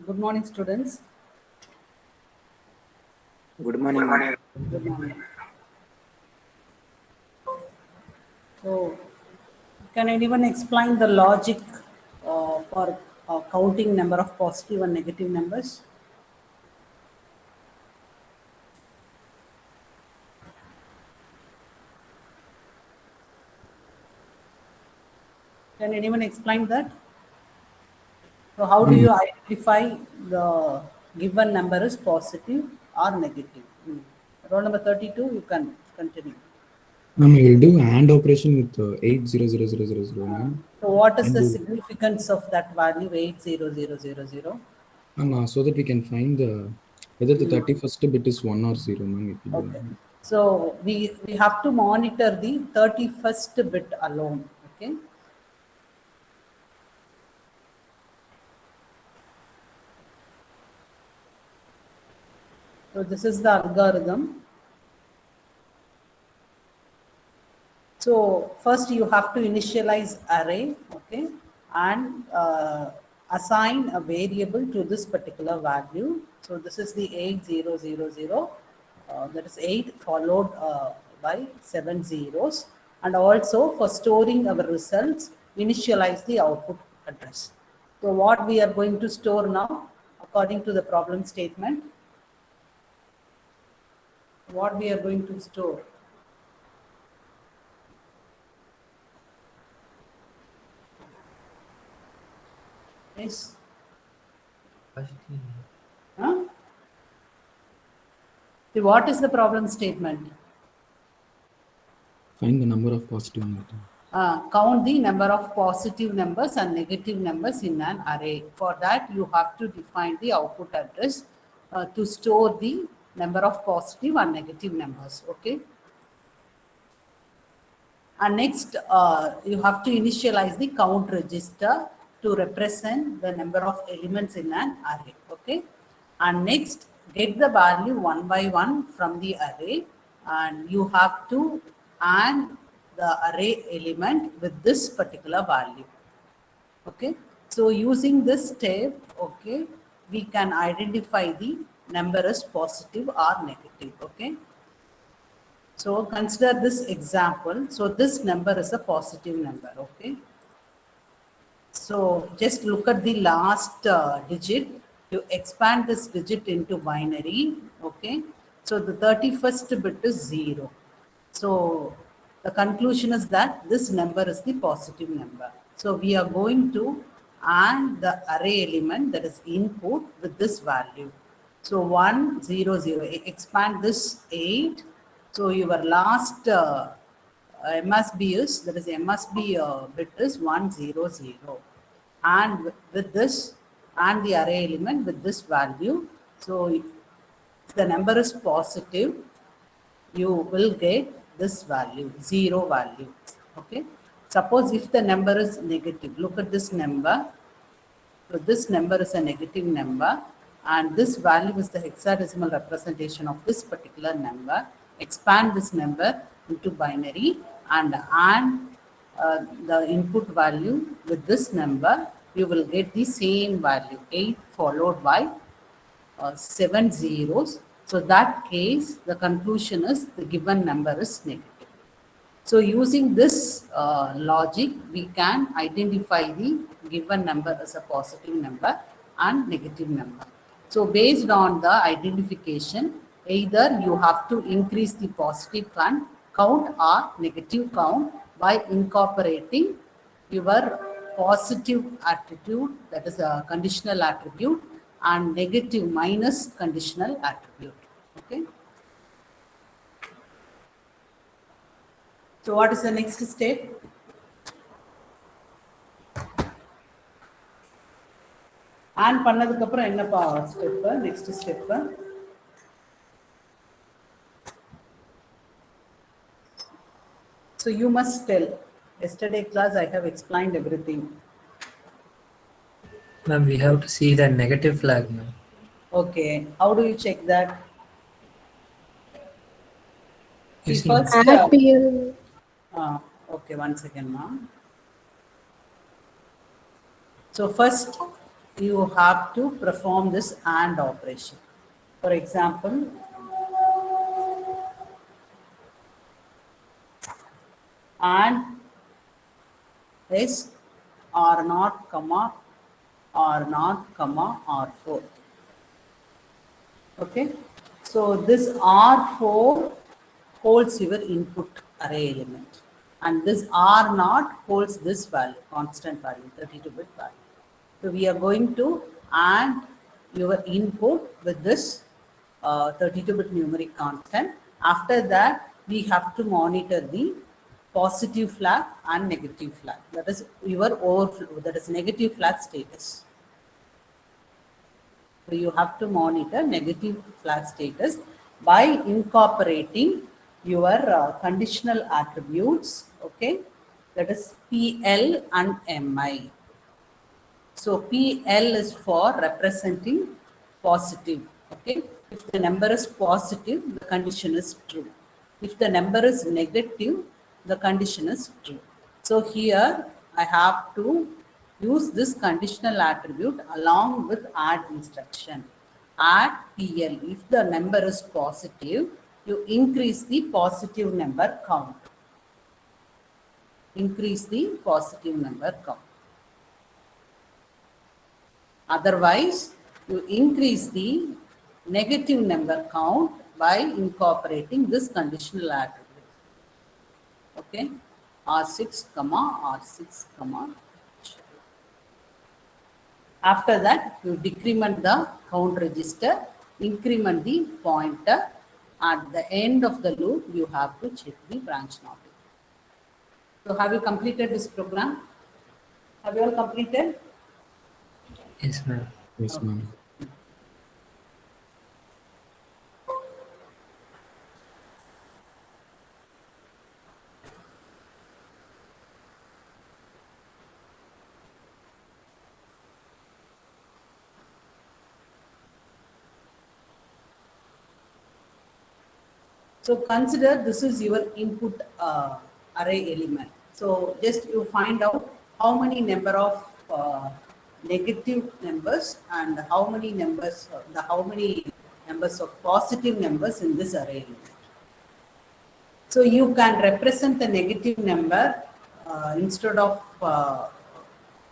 Good morning, students. Good morning, ma'am. Good morning. So, can anyone explain the logic for counting number of positive and negative numbers? Can anyone explain that? So, how do you identify the given number is positive or negative? Roll number 32, you can continue. Ma'am, I will do AND operation with 8000000, ma'am. So, what is And the do, significance of that value 80000? ma'am, so that we can find whether the 31st bit is 1 or 0, ma'am. If you do Okay. that. So we have to monitor the 31st bit alone. Okay. So this is the algorithm. So first you have to initialize array, okay, and assign a variable to this particular value. So this is the 8000, that is 8 followed by 7 zeros. And also for storing our results, initialize the output address. So what we are going to store now, according to the problem statement, what we are going to store. Is huh? See, what is the problem statement? Find the number of positive and negative. Count the number of positive numbers and negative numbers in an array. For that, you have to define the output address to store the number of positive and negative numbers. Okay. And next, you have to initialize the count register to represent the number of elements in an array. Okay. And next, get the value one by one from the array, and you have to add the array element with this particular value. Okay. So using this step, okay, we can identify the number as positive or negative. Okay. So consider this example. So this number is a positive number, okay? So just look at the last digit. You expand this digit into binary, okay? So the 31st bit is 0. So the conclusion is that this number is the positive number. So we are going to add the array element, that is input, with this value. So 1, 0, 0. Expand this 8. So your last MSB is, that is MSB bit is 100. And with this, and the array element with this value. So if the number is positive, you will get this value, 0 value. Okay. Suppose if the number is negative, look at this number. So this number is a negative number, and this value is the hexadecimal representation of this particular number. Expand this number into binary and add the input value with this number. You will get the same value, 8 followed by 7 zeros. So that case, the conclusion is the given number is negative. So using this logic, we can identify the given number as a positive number and negative number. So based on the identification, either you have to increase the positive count or negative count by incorporating your positive attribute, that is a conditional attribute, and negative minus conditional attribute. Okay. So what is the next step? And பண்ணதுக்கு அப்புறம் என்னப்பா step next step So you must tell. Yesterday class I have explained everything. Ma'am, we have to see the negative flag, ma'am. Okay, how do you check that? See, Using first okay, 1 second, ma'am. So first you have to perform this AND operation. For example, AND is R0, comma, R0, comma, R4. Okay, so this R4 holds your input array element, and this R0 holds this value, constant value, 32-bit value. So we are going to add your input with this 32-bit numeric constant. After that, we have to monitor the positive flag and negative flag. That is your overflow, that is negative flag status. So you have to monitor negative flag status by incorporating your conditional attributes, okay? That is PL and MI. So PL is for representing positive, okay? If the number is positive, the condition is true. If the number is negative, the condition is true. So here I have to use this conditional attribute along with add instruction. Add PL. If the number is positive, you increase the positive number count. Increase the positive number count. Otherwise, you increase the negative number count by incorporating this conditional attribute. Okay, R6, R6, after that, you decrement the count register, increment the pointer. At the end of the loop, you have to check the branch not equal. So have you completed this program? Have you all completed? Yes, ma'am. Yes, ma'am. So consider this is your input array element. So just you find out how many number of negative numbers and how many numbers of positive numbers in this array element. So you can represent the negative number instead of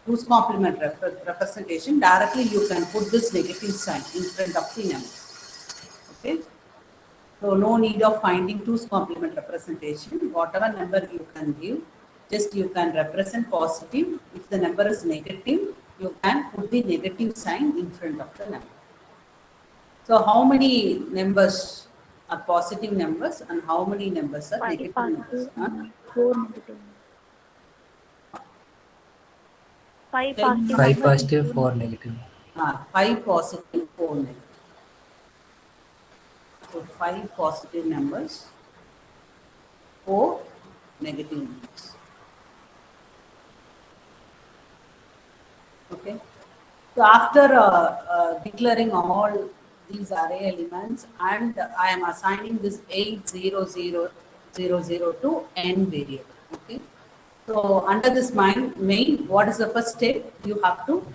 whose complement representation. Directly you can put this negative sign in front of the number. Okay. So no need of finding 2's complement representation. Whatever number you can give, just you can represent positive. If the number is negative, you can put the negative sign in front of the number. So how many numbers are positive numbers and how many numbers are negative numbers? Four negative. Five Ten. positive. 5 numbers positive, and 4 negative. 5 positive, 4 negative. So 5 positive numbers, 4 negative numbers. Okay. So after declaring all these array elements, and I am assigning this 80000 to n variable. Okay. So under this main, what is the first step? You have to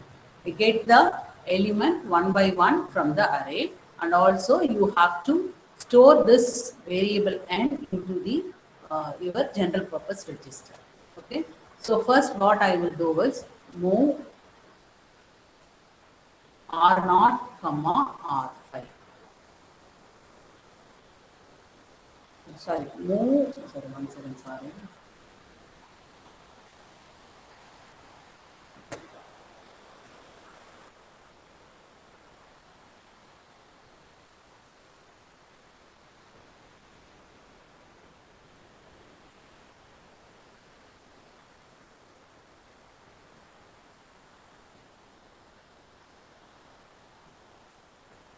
get the element one by one from the array, and also you have to store this variable n into the your general purpose register. Okay. So first, what I will do is move R0, R5. Sorry, move. Sorry, 1 second. Sorry.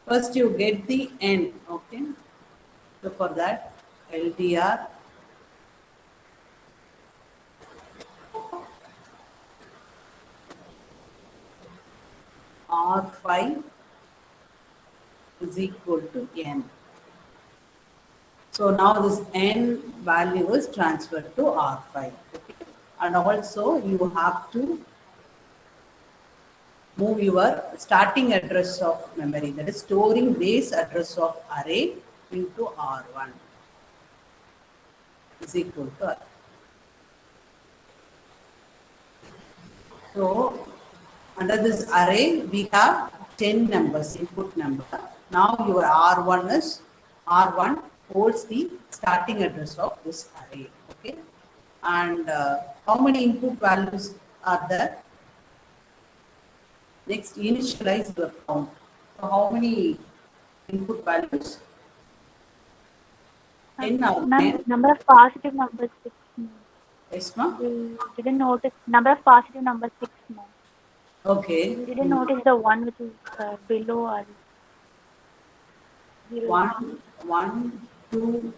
First, you get the n. Okay. So for that, LDR R5 is equal to n. So now this n value is transferred to R5. Okay. And also you have to move your starting address of memory, that is storing base address of array into R1 is equal to R. So under this array, we have 10 numbers, input number. Now your R1 holds the starting address of this array. Okay. And how many input values are there? Next, initialize your count. So how many input values? 10 or 10? Number of positive numbers 6. Yes, ma'am. We didn't notice number of positive numbers 6. Okay. We didn't notice the one which is below or 0. 1, 2,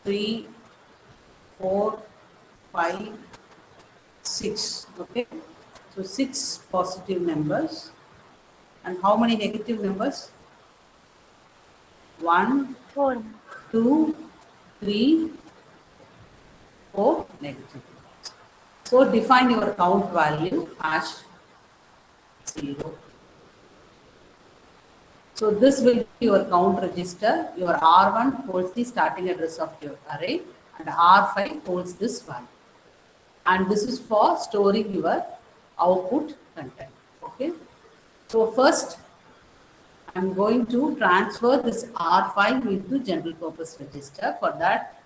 3, 4, 5, 6. Okay. So 6 positive numbers. And how many negative numbers? 1, 4. 2, 3, 4 negative. So define your count value as 0. So this will be your count register. Your R1 holds the starting address of your array and R5 holds this one. And this is for storing your output content. Okay. So first, I'm going to transfer this R5 into general purpose register. For that,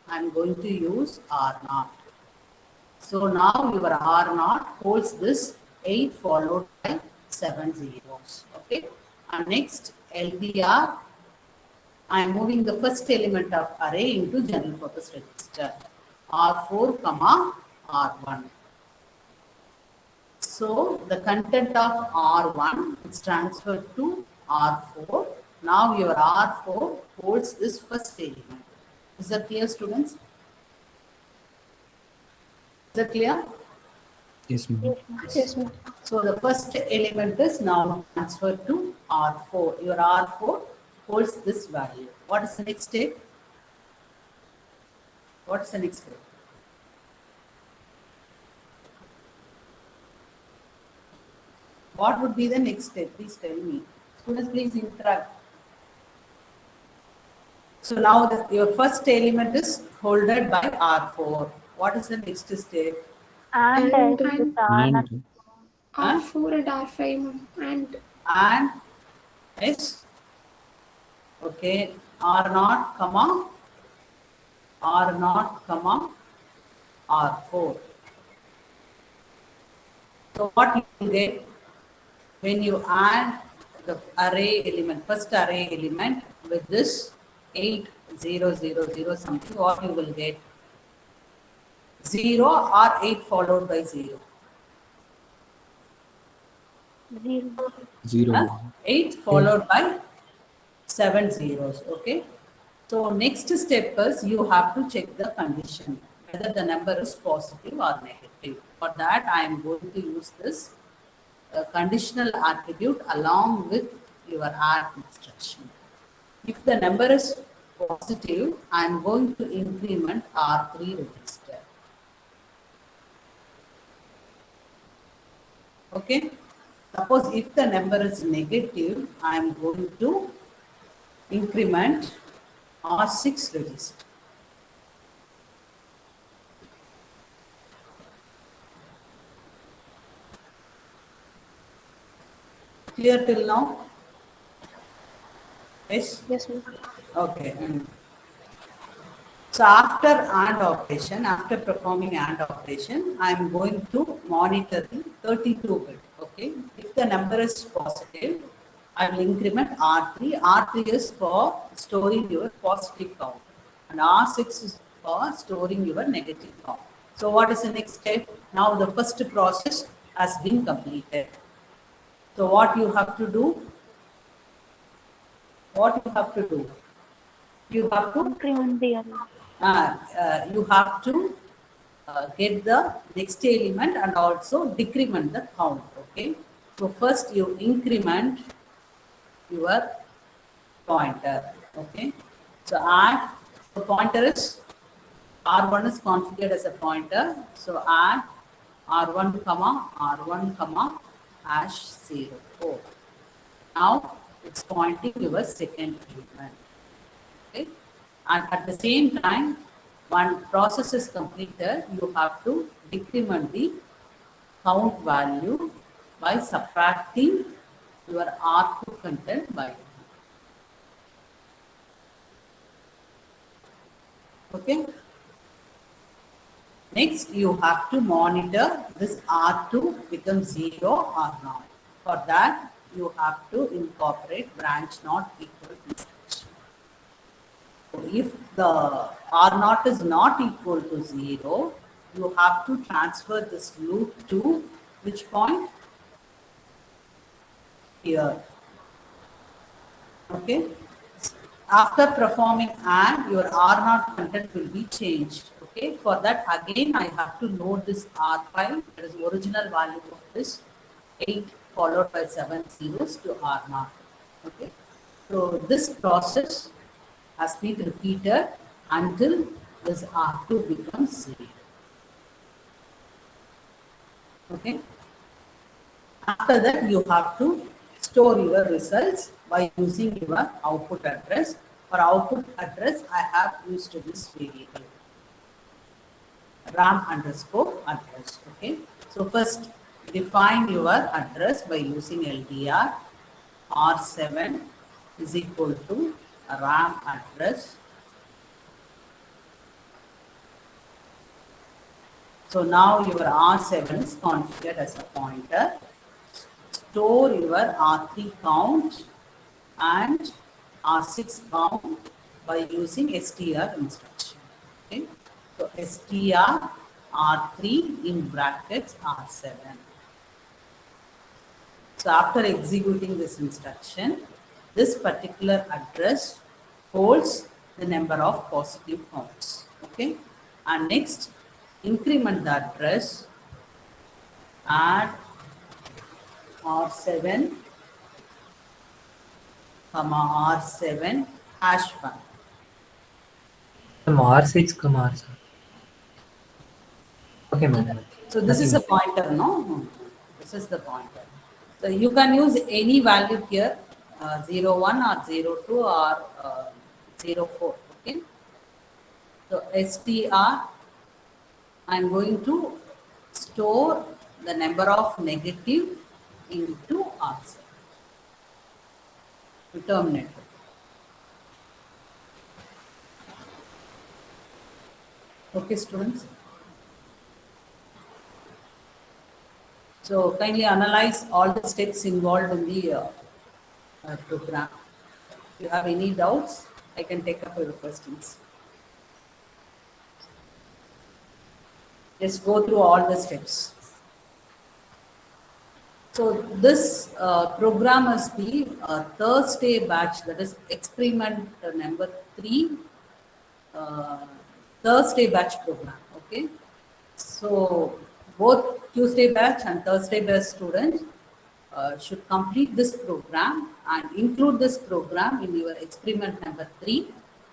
I'm going to use R0. So now your R0 holds this 8 followed by 7 zeros. Okay. And next LDR, I am moving the first element of array into general purpose register. R4, R1. So the content of R1 is transferred to R4. Now your R4 holds this first element. Is that clear, students? Is that clear? Yes, ma'am. Yes, ma'am. So the first element is now transferred to R4. Your R4 holds this value. What is the next step? What is the next step? What would be the next step? Please tell me. Students, please interact. So now your first element is holded by R4. What is the next step? And And- this is And R4 and R5, ma'am. And yes. Okay. R0, R0, R4. So what you will get when you add the array element, first array element with this 8000 something, what you will get? 0 or 8 followed by 0? 0. 0. 8 followed by 7 zeros. Okay. So next step is you have to check the condition whether the number is positive or negative. For that I am going to use this conditional attribute along with your add instruction. If the number is positive, I am going to increment R3 register. Okay. Suppose if the number is negative, I am going to increment R6 register. Clear till now? Yes? Yes, ma'am. Okay. So after AND operation, after performing AND operation, I am going to monitor the 32-bit. Okay. If the number is positive, I will increment R3. R3 is for storing your positive count, and R6 is for storing your negative count. So what is the next step? Now the first process has been completed. So what you have to do? What you have to do? You have to Increment the array. you have to get the next element and also decrement the count. Okay. So first you increment your pointer. Okay. So add the pointer is R1 is configured as a pointer. So add R1, R1, #04. Now it's pointing your second element. Okay, and at the same time, when process is completed, you have to decrement the count value by subtracting your R2 content by 1. Okay. Next, you have to monitor this R2 becomes 0 or not. For that, you have to incorporate branch not equal instruction. So if the R0 is not equal to 0, you have to transfer this loop to which point? Here. Okay. After performing AND, your R0 content will be changed. Okay. For that, again, I have to load this R file. That is original value of this 8 followed by 7 zeros to R0. Okay. So this process has been repeated until this R2 becomes 0. Okay. After that, you have to store your results by using your output address. For output address, I have used this variable RAM_address. Okay. So first, define your address by using LDR. R7 is equal to RAM address. So now your R7 is configured as a pointer. Store your R3 count and R6 count by using str instruction. Okay. So str R3 in brackets R7. So after executing this instruction, this particular address holds the number of positive counts. Okay. And next, increment the address, add R7, R7 #1. R6, R7. Okay, madam. So this is a pointer, no? This is the pointer. So you can use any value here, 01 or 02 or 04. Okay. So str, I'm going to store the number of negative into R7 to terminate. Okay, students. So kindly analyze all the steps involved in the program. If you have any doubts, I can take up your questions. Just go through all the steps. So this program is the Thursday batch, that is experiment number 3, Thursday batch program. Okay. So both Tuesday batch and Thursday batch students should complete this program and include this program in your experiment number 3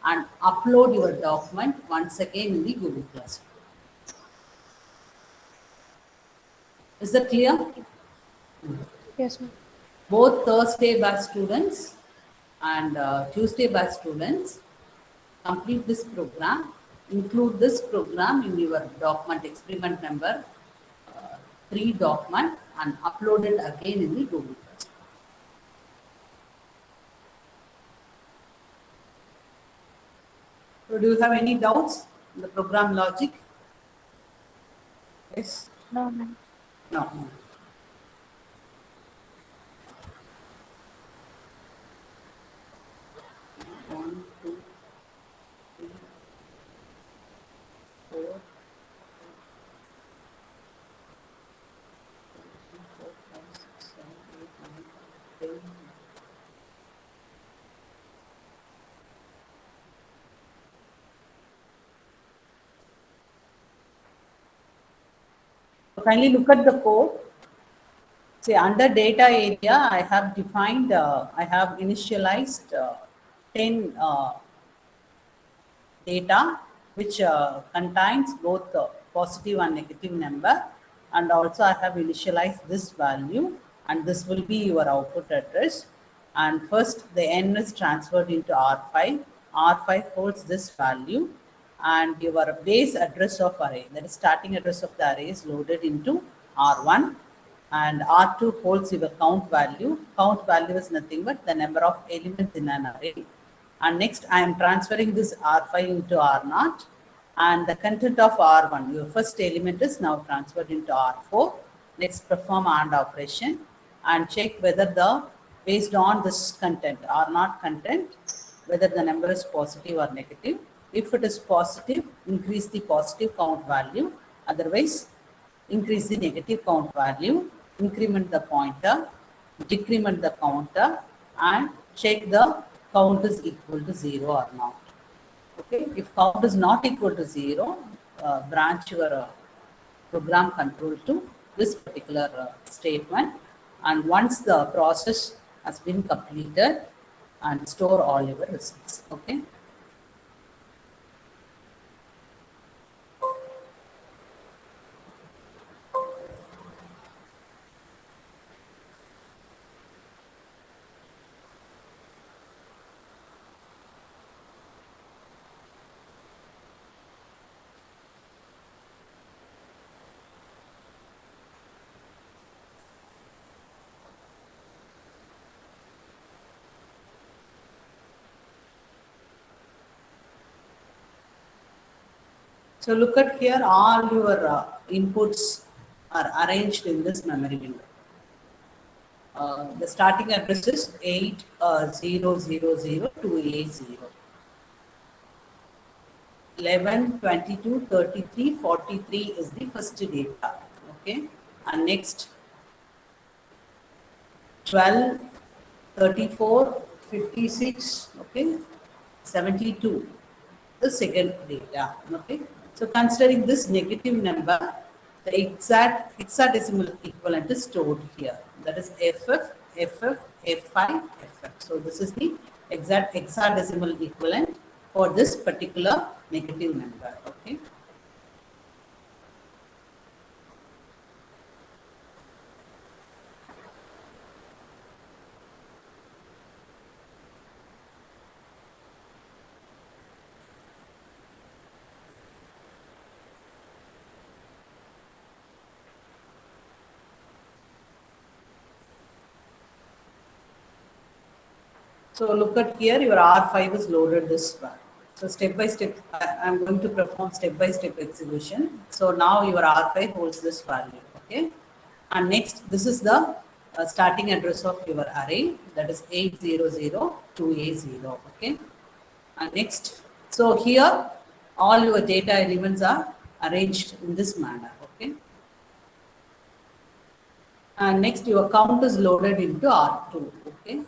and upload your document once again in the Google Classroom. Is that clear? Yes, ma'am. Both Thursday batch students and Tuesday batch students complete this program, include this program in your document experiment number 3 document and upload it again in the Google Classroom. So do you have any doubts in the program logic? Yes? No, ma'am. No. One, two, three, 4, 5, 6, 7, 8, 9, 10. So kindly look at the code. Say under data area, I have defined, I have initialized 10 data which contains both positive and negative number, and also I have initialized this value and this will be your output address. And first the n is transferred into R5. R5 holds this value, and your base address of array, that is starting address of the array, is loaded into R1, and R2 holds your count value. Count value is nothing but the number of elements in an array. And next I am transferring this R5 into R0, and the content of R1, your first element, is now transferred into R4. Let's perform AND operation and check whether based on this content, R0 content, whether the number is positive or negative. If it is positive, increase the positive count value. Otherwise, increase the negative count value, increment the pointer, decrement the counter, and check the count is equal to 0 or not. Okay, if count is not equal to 0, branch your program control to this particular statement, and once the process has been completed, and store all your results. Okay. So look at here, all your inputs are arranged in this memory window. The starting address is 8000 to A0. 11, 22, 33, 43 is the first data. Okay, and next 12, 34, 56, okay, 72, the second data. Okay, so considering this negative number, the exact hexadecimal equivalent is stored here. That is FF, FF, F5, FF. So this is the exact hexadecimal equivalent for this particular negative number. Okay. So look at here, your R5 is loaded this way. So step by step, I'm going to perform step by step execution. So now your R5 holds this value, okay? And next, this is the starting address of your array, that is 800 to A0, okay? And next, so here, all your data elements are arranged in this manner, okay? And next, your count is loaded into R2, okay?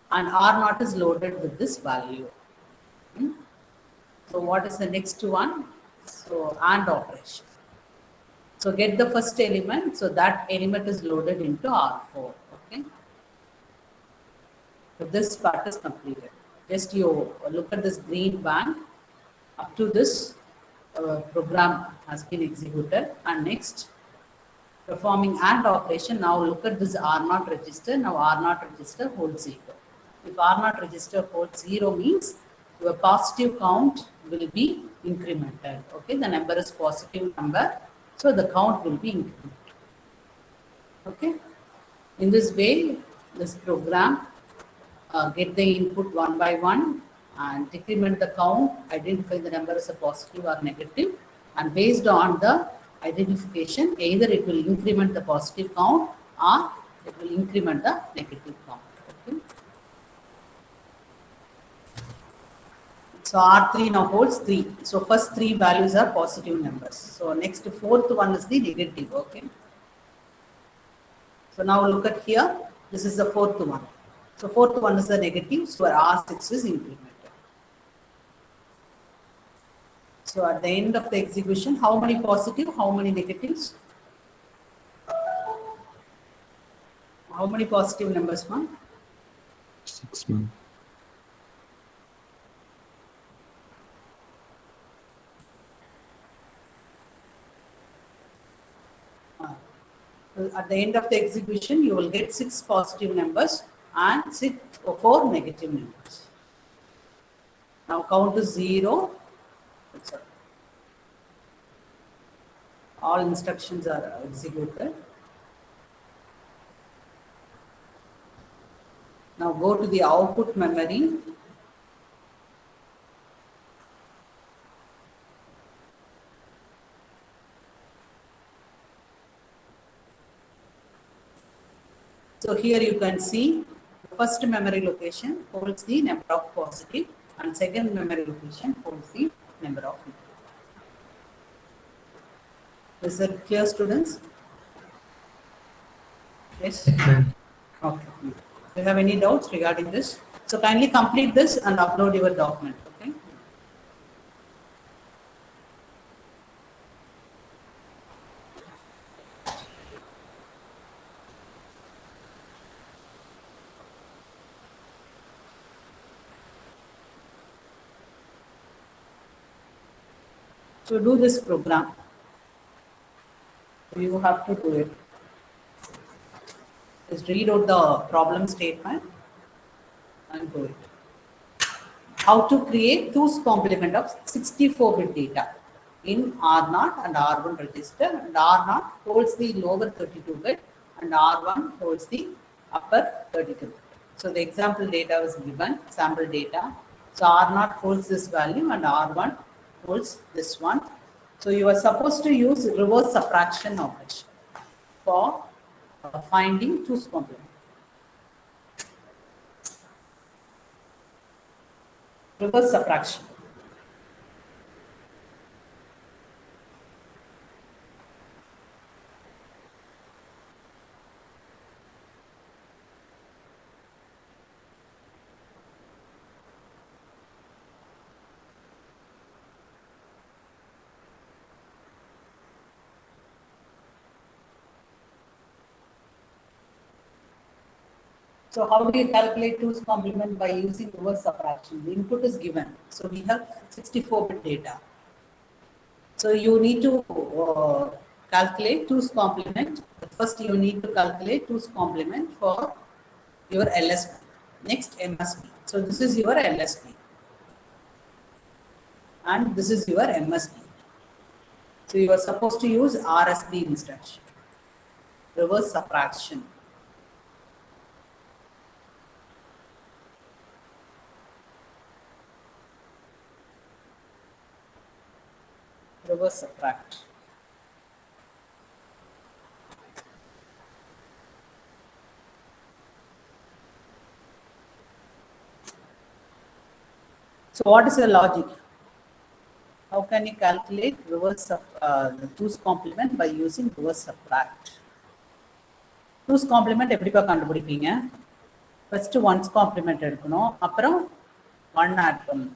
And R0 is loaded with this value. So what is the next one? So AND operation. So get the first element, so that element is loaded into R4. Okay. So this part is completed. Just you look at this green band. Up to this program has been executed, and next performing AND operation. Now look at this R0 register. Now R0 register holds 0. If R0 register holds 0 means your positive count will be incremented. Okay, the number is positive number, so the count will be incremented. Okay, in this way, this program get the input one by one and decrement the count, identify the number as a positive or negative, and based on the identification, either it will increment the positive count or it will increment the negative count. Okay. So R3 now holds 3. So first 3 values are positive numbers. So next fourth one is the negative. Okay. So now look at here. This is the fourth one. So fourth one is the negative. So R6 is implemented. So at the end of the execution, how many positive? How many negatives? How many positive numbers, ma'am? 6, ma'am. At the end of the execution, you will get 6 positive numbers and 4 negative numbers. Now count to 0. All instructions are executed. Now go to the output memory. So here you can see the first memory location holds the number of positive and second memory location holds the number of negative. Is that clear, students? Yes? Yes, ma'am. Okay. Do you have any doubts regarding this? So kindly complete this and upload your document. Okay. So do this program. You have to do it. Just read out the problem statement and do it. How to create 2's complement of 64-bit data in R0 and R1 register, and R0 holds the lower 32-bit and R1 holds the upper 32-bit. So the example data was given, sample data. So R0 holds this value and R1 holds this one. So you are supposed to use reverse subtraction operation for finding 2's complement. Reverse subtraction. So how do you calculate 2's complement? By using reverse subtraction? The input is given. So we have 64-bit data. So you need to calculate 2's complement. First you need to calculate 2's complement for your LSB. Next MSB. So this is your LSB. And this is your MSB. So you are supposed to use RSB instruction. Reverse subtraction. Reverse subtract. So what is the logic? How can you calculate reverse the 2's complement by using reverse subtract? 2's complement எப்படிப்பா கண்டுபிடிப்பீங்க? First 1's complement எடுக்கணும், அப்புறம் 1 add பண்ணணும்.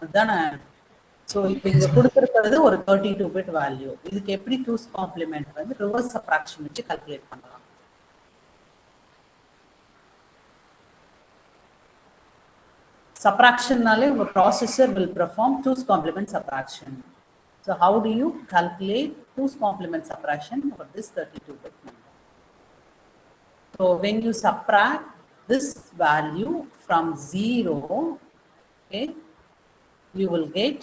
அதுதானே? So இப்போ இங்கே கொடுத்துருக்கிறது ஒரு 32-bit value. இதுக்கு எப்படி 2's complement வந்து ரிவர்ஸ் சப்ராக்ஷன் வச்சு கால்குலேட் பண்ணலாம்? Subtractionனாலே உங்கள் processor will perform 2's complement subtraction. So how do you calculate 2's complement subtraction for this 32-bit number? So when you subtract this value from 0, okay, you will get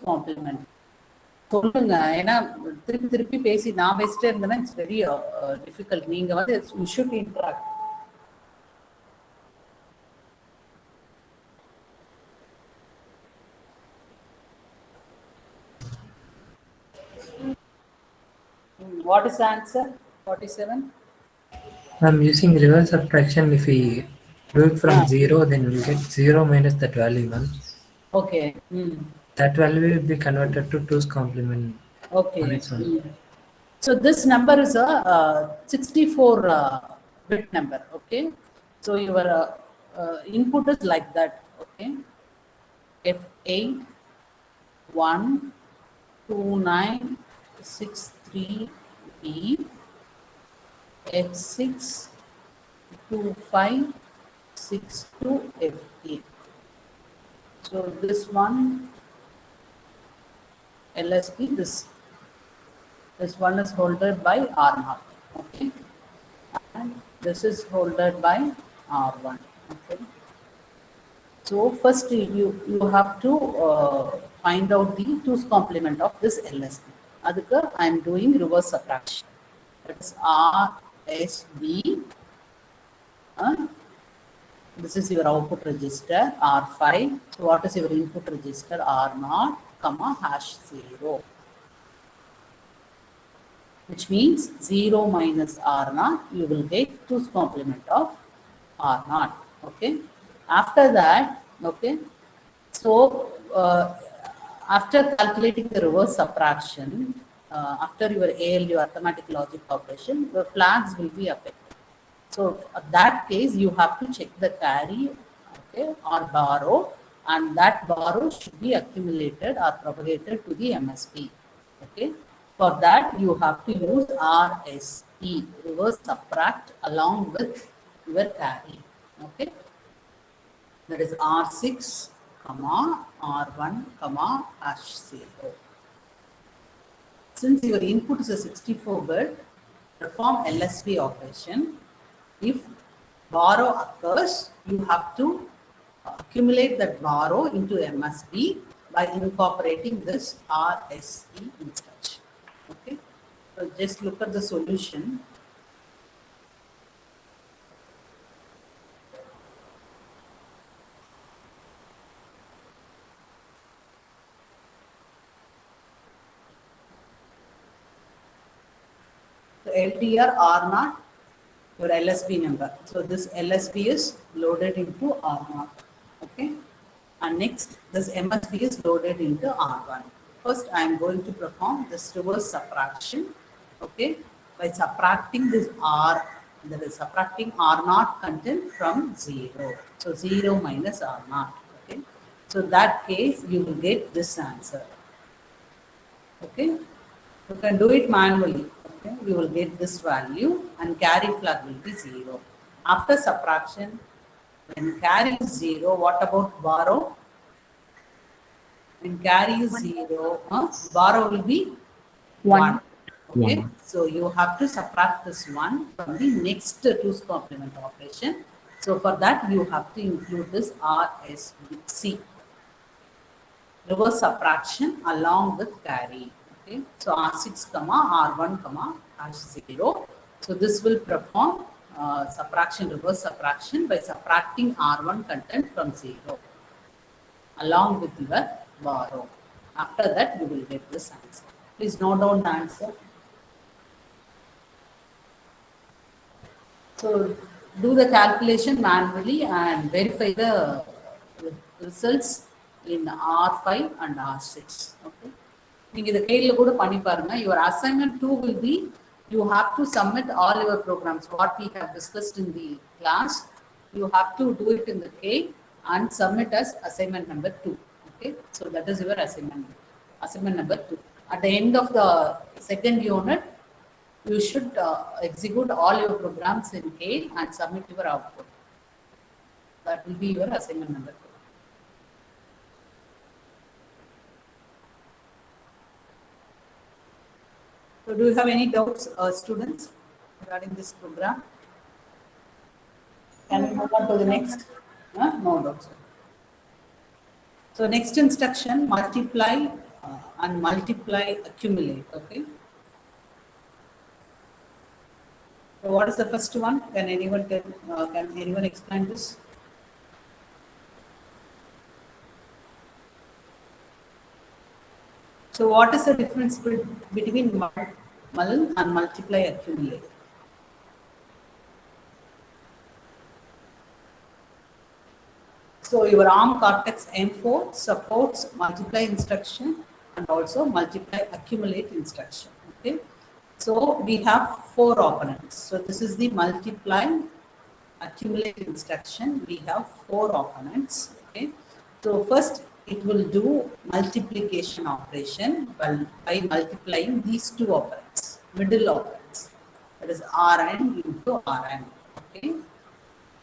complement. சொல்லுங்க, ஏன்னா திருப்பி திருப்பி பேசி நான் பேசிட்டே இருந்தேன்னா இட்ஸ் வெரி டிஃபிகல்ட். நீங்க வந்து you should interact. What is the answer? 47. I'm using reverse subtraction. If we do it from 0, then we'll get 0 minus that value, ma'am. Okay. That value will be converted to 2's complement. Okay. So this number is a 64-bit number. Okay. So your input is like that. Okay. F8 12963B H6 2562FA. So this one LSB, this one is holded by R0, okay, and this is holded by R1, okay. So first you have to find out the 2's complement of this LSB. Adukku I am doing reverse subtraction. That is RSB. This is your output register R5. So what is your input register R0, comma #0. Which means 0 minus R0, you will get 2's complement of R0. Okay. After that, okay, so after calculating the reverse subtraction, after your ALU arithmetic logic operation, the flags will be affected. So in that case, you have to check the carry, okay, or borrow, and that borrow should be accumulated or propagated to the MSB. Okay. For that, you have to use RSP, reverse subtract, along with your carry. Okay. That is R6, comma, R1, comma, #0. Since your input is a 64-bit, perform LSB operation. If borrow occurs, you have to accumulate that borrow into MSB by incorporating this RSE instruction. Okay, so just look at the solution. So LDR R0, your LSB number. So this LSB is loaded into R0. Okay. And next, this MSB is loaded into R1. First, I am going to perform this reverse subtraction. Okay. By subtracting this R, that is subtracting R0 content from 0. So 0 minus R0. Okay. So that case, you will get this answer. Okay. You can do it manually. Okay, you will get this value and carry flag will be 0. After subtraction, when carry is 0, what about borrow? When carry is 0, borrow will be 1. Okay, 1. so you have to subtract this 1 from the next 2's complement operation. So for that, you have to include this RSC, reverse subtraction along with carry. Okay, so R6, comma, R1, comma, #0. So this will perform subtraction, reverse subtraction by subtracting R1 content from 0 along with your borrow. After that, you will get this answer. Please note down the answer. So do the calculation manually and verify the results in R5 and R6. Okay. Your assignment 2 will be, you have to submit all your programs, what we have discussed in the class. You have to do it in the K and submit as assignment number 2. Okay, so that is your assignment number 2. At the end of the second unit, you should execute all your programs in K and submit your output. That will be your assignment number 2. So do you have any doubts, students, regarding this program? Can we move on to the next? No doubts. So next instruction, multiply and multiply accumulate. Okay. So what is the first one? Can anyone explain this? So what is the difference between mul and multiply accumulate? So your ARM Cortex M4 supports multiply instruction and also multiply accumulate instruction. Okay. So we have 4 operands. So this is the multiply accumulate instruction. We have 4 operands. Okay. So first it will do multiplication operation by multiplying these two operands, middle operands. That is Rn into Rn. Okay.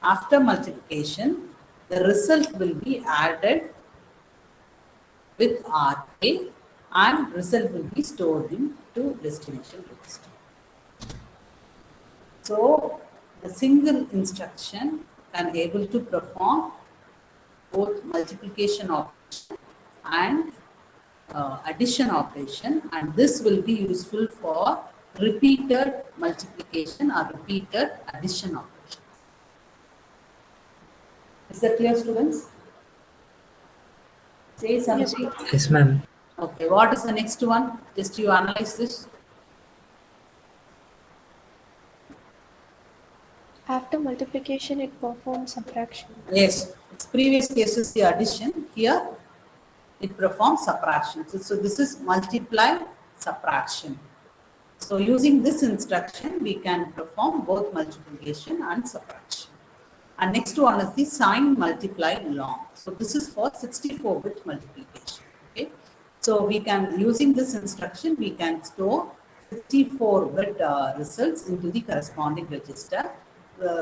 After multiplication, the result will be added with Ra and result will be stored into destination register. So the single instruction can able to perform both multiplication operation and addition operation, and this will be useful for repeated multiplication or repeated addition operation. Is that clear, students? Say something. Yes, ma'am. Okay, what is the next one? Just you analyze this. After multiplication, it performs subtraction. Yes, its previous case is the addition. Here, it performs subtraction. So this is multiply subtraction. So using this instruction, we can perform both multiplication and subtraction. And next one is the sign multiply long. So this is for 64-bit multiplication. Okay. So we can, using this instruction, we can store 64-bit results into the corresponding register.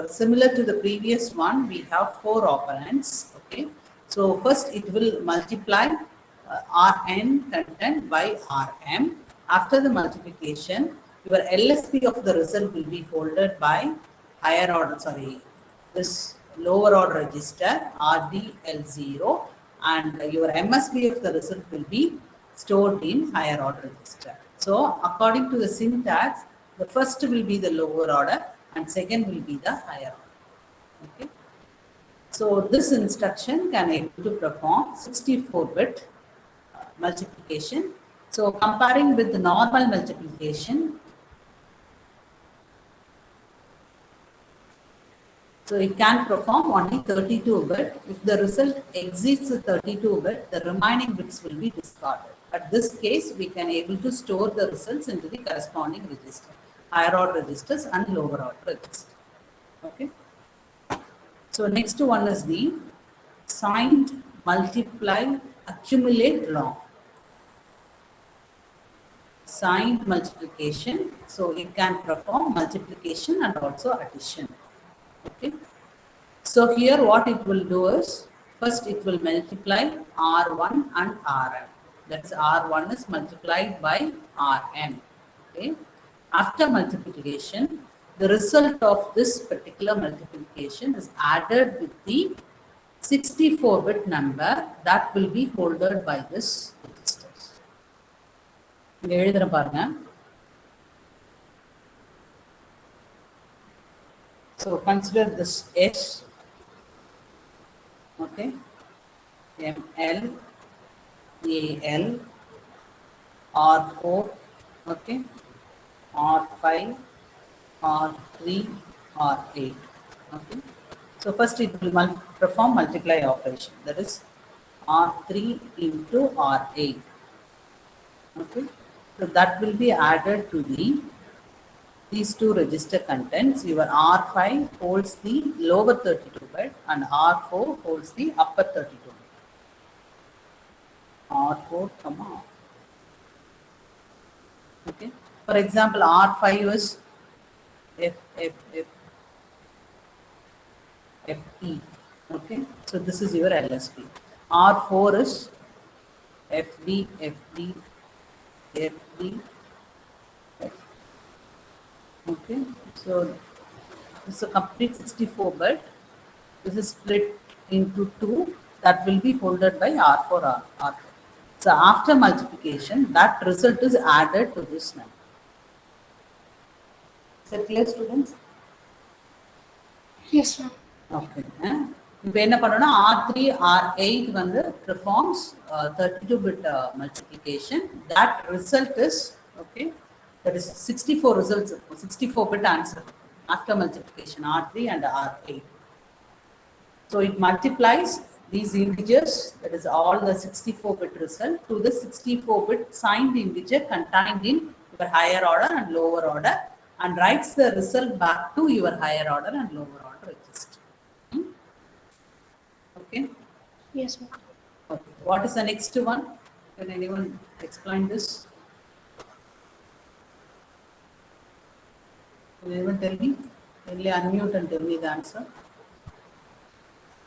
Similar to the previous one, we have 4 operands. Okay. So first it will multiply Rn content by Rm. After the multiplication, your LSB of the result will be folded by higher order, this lower order register RDL0, and your MSB of the result will be stored in higher order register. So according to the syntax, the first will be the lower order and second will be the higher order. Okay. So this instruction can able to perform 64-bit multiplication. So comparing with the normal multiplication, so it can perform only 32-bit. If the result exceeds the 32-bit, the remaining bits will be discarded. At this case, we can able to store the results into the corresponding register, higher order registers and lower order registers. Okay. So next one is the signed multiply accumulate long. Signed multiplication, so it can perform multiplication and also addition. Okay. So here what it will do is, first it will multiply R1 and Rm. That's R1 is multiplied by Rm. Okay. After multiplication, the result of this particular multiplication is added with the 64-bit number that will be folded by this registers. இங்க எழுதுற பாருங்க. So consider this S, okay, ML, AL, R4, okay, R5, R3, R8, okay. So first it will perform multiply operation, that is R3 into R8, okay. So that will be added to these two register contents. Your R5 holds the lower 32-bit and R4 holds the upper 32-bit. R4, okay. For example, R5 is FE, okay. So this is your LSB. R4 is FD, FD, FD, okay. So this is a complete 64-bit. This is split into 2. That will be folded by R4, R4. So after multiplication, that result is added to this number. Is that clear, students? Yes, ma'am. Okay. இப்போ என்ன பண்ணோம்னா R3, R8 வந்து performs 32-bit multiplication. That result is, okay, that is 64 results, 64-bit answer after multiplication, R3 and R8. So it multiplies these integers, that is all the 64-bit result, to the 64-bit signed integer contained in your higher order and lower order, and writes the result back to your higher order and lower order register. Okay. Yes, ma'am. Okay. What is the next one? Can anyone explain this? Can anyone tell me? Only unmute and tell me the answer.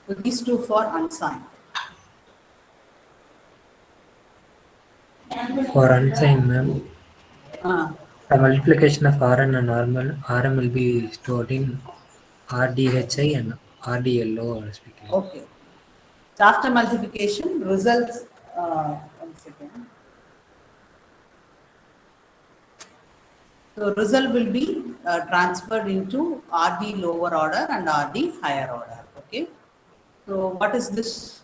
So these two for unsigned. For unsigned, ma'am, Ah, the multiplication of Rn and Rm will be stored in RDHI and RDLO respectively. okay. So after multiplication, results, 1 second. So result will be transferred into RD lower order and RD higher order. Okay. So what is this?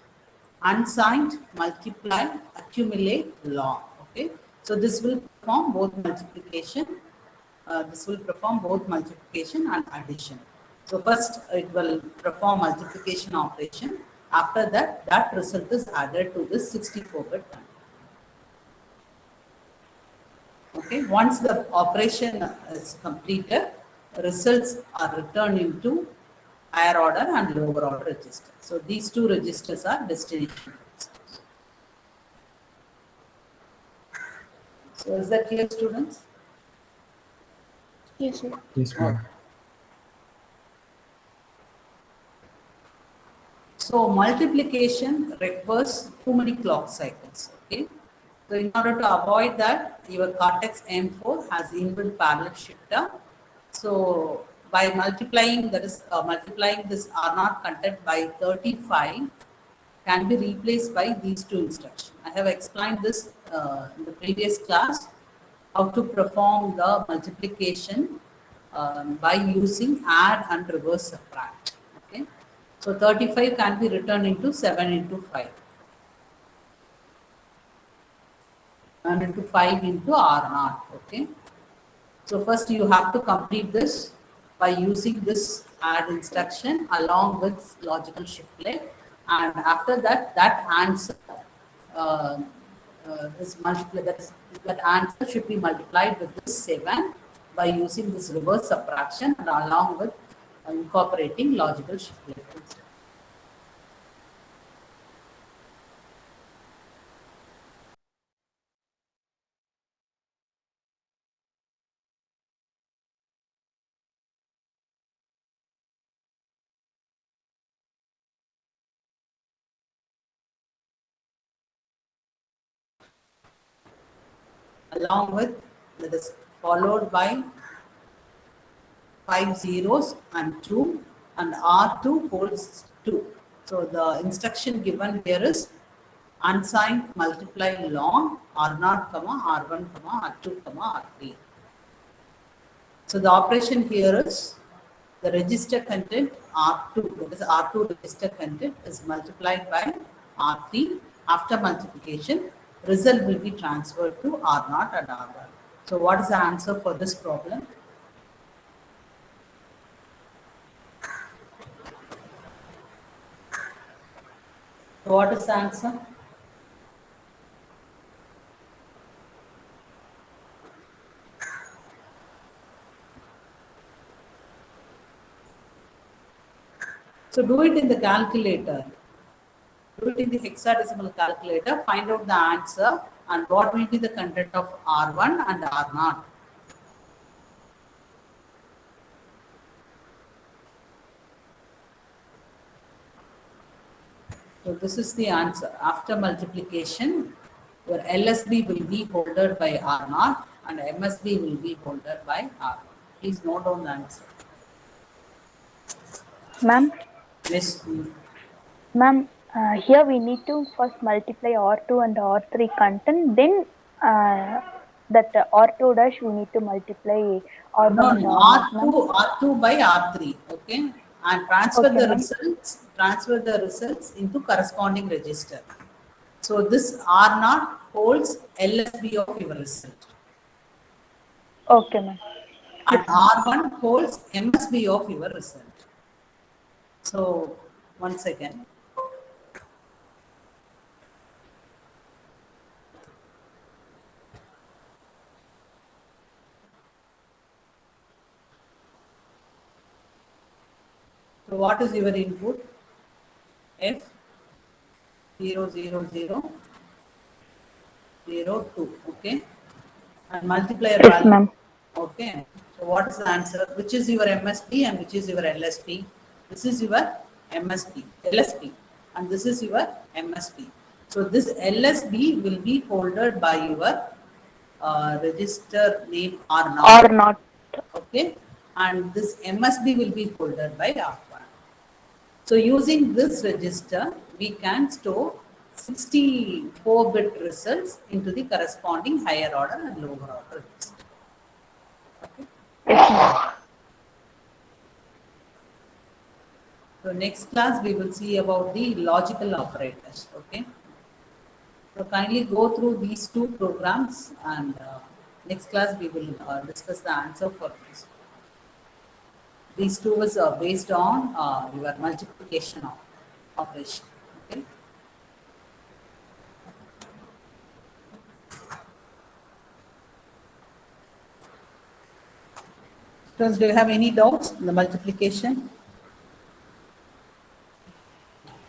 Unsigned, multiply, accumulate, log. Okay. So this will perform both multiplication. This will perform both multiplication and addition. So first it will perform multiplication operation. After that, that result is added to this 64-bit number. Okay, once the operation is completed, results are returned into higher order and lower order register. So these two registers are destination registers. So is that clear, students? Yes, sir. Yes, ma'am. So multiplication requires too many clock cycles. Okay. So in order to avoid that, your Cortex M4 has inbuilt parallel shifter. So by multiplying, that is multiplying this R0 content by 35 can be replaced by these two instructions. I have explained this in the previous class, how to perform the multiplication by using add and reverse subtract. Okay. So 35 can be written into 7 into 5. And into 5 into R0. Okay. So first you have to complete this by using this add instruction along with logical shift left, and after that, that answer uh, is multiplied. That answer should be multiplied with this 7 by using this reverse subtraction and along with incorporating logical shift left. Along with that is followed by 5 zeros and 2 and R2 holds 2. So the instruction given here is unsigned multiply long R0, R1, R2, R3. So the operation here is the register content R2, that is R2 register content is multiplied by R3. After multiplication, result will be transferred to R0 and R1. So what is the answer for this problem? So what is the answer? So do it in the calculator. Do it in the hexadecimal calculator, find out the answer and what will be the content of R1 and R0. So this is the answer. After multiplication, your LSB will be holded by R0 and MSB will be holded by R1. Please note down the answer. Ma'am, Yes. ma'am, here we need to first multiply R2 and R3 content, then that R2 dash we need to multiply R1 No, and no, R0, ma'am. R2 by R3, okay? And transfer Okay, the ma'am. results into corresponding register. So this R0 holds LSB of your result. Okay, ma'am. And R1 holds MSB of your result. So once again. So what is your input? F. 0, 0, 0, 0, 2. Okay. And multiplier Yes, value. ma'am. Okay. So what is the answer? Which is your MSP and which is your LSP? This is your MSP, LSP, and this is your MSP. So this LSB will be folded by your register name or not. Or not. Okay. And this MSB will be folded by R1. So using this register, we can store 64-bit results into the corresponding higher order and lower order register. Okay. Yes, ma'am. So next class we will see about the logical operators. Okay. So kindly go through these two programs, and next class we will discuss the answer for this. These two is based on your multiplication operation. Okay. Students, do you have any doubts in the multiplication?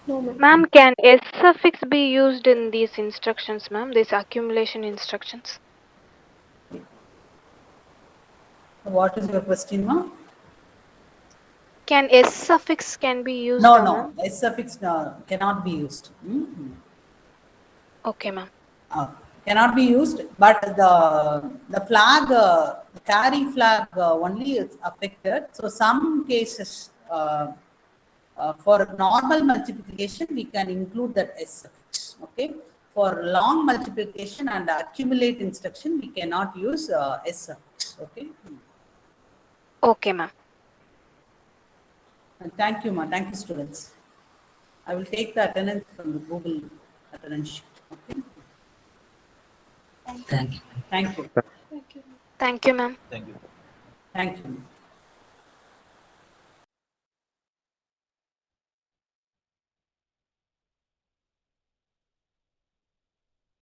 No, ma'am. Ma'am, can S suffix be used in these instructions, ma'am? These accumulation instructions? What is your question, ma'am? Can S suffix can be used, No, ma'am? S suffix cannot be used. Okay, ma'am. Cannot be used, but the flag, the carry flag only is affected. So some cases, for normal multiplication, we can include that S suffix. Okay. For long multiplication and accumulate instruction, we cannot use S suffix. Okay. Okay, ma'am. And thank you, ma. Thank you, students. I will take the attendance from the Google attendance sheet. Okay. Thank you. Thank you. Thank you. Thank you, ma'am. Thank you.